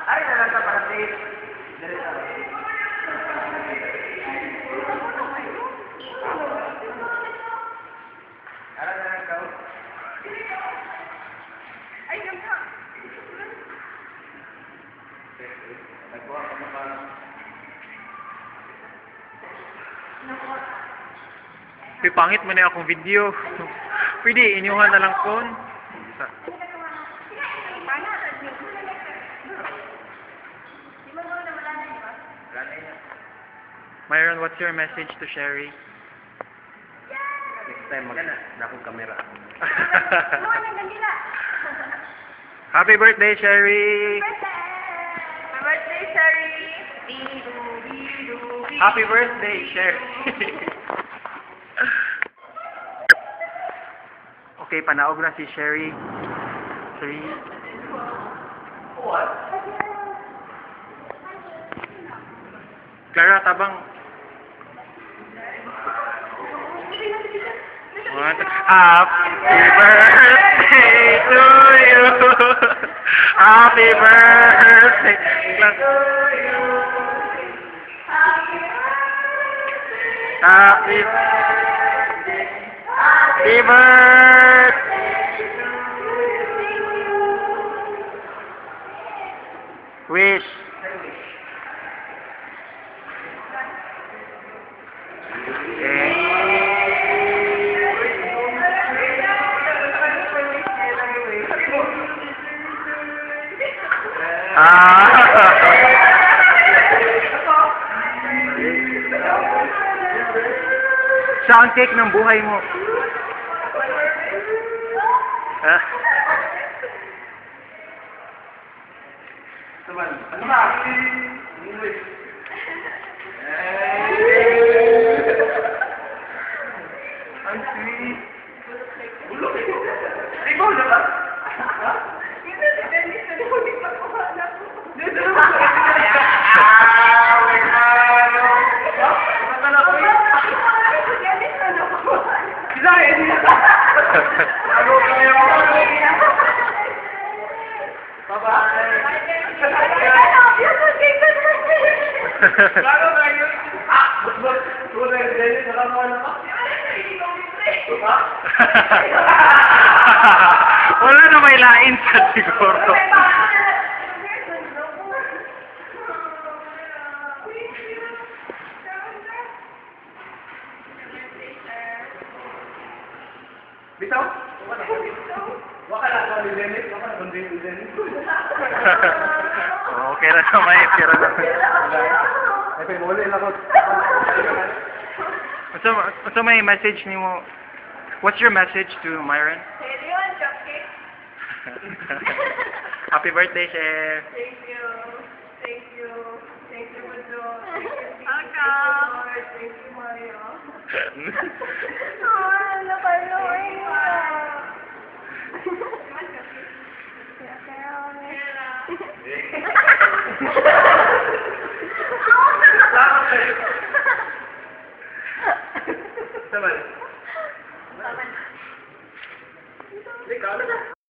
Ay, nalang sa parating. Ara na lang ikaw. Ay, ganda. Nagbuha ka maka... Uy, pangit mo na akong video. Pwede, inyuhan na lang kon. Myron, what's your message to Sherry? Next time, magana na akong kamera. Happy birthday, Sherry! Happy birthday, Sherry! Happy birthday, Sherry! Okay, panaog na si Sherry. 3. What? Clara, tabang. 1. Happy birthday to you. Happy birthday to you. Happy birthday. Wish. Siya ang cake ng buhay mo. Ano ba? English. Ang sweet. Bulok ito. Ikaw na ba? Ha? Hindi, si Dennis na hindi pa kuha na po. Dito na ba? May mano. Matala ko yun. Si Dennis na nakuha. Sila, hindi na. Ano kayo? Bye-bye. Claro na yun. Tunay, Dennis, nakamahan na ka? Wala na may lain sa siguro. Bitaw? Waka na ako ni Dennis. Waka na ako ni Dennis. Okay na naman, tira na. Ay, pa muli lang ako. So may message ni mo. What's your message to Myron? Ayun, cupcake. Happy birthday, Chef. Thank you. Thank you. Thank you, Budo. Welcome. Thank you, Mario.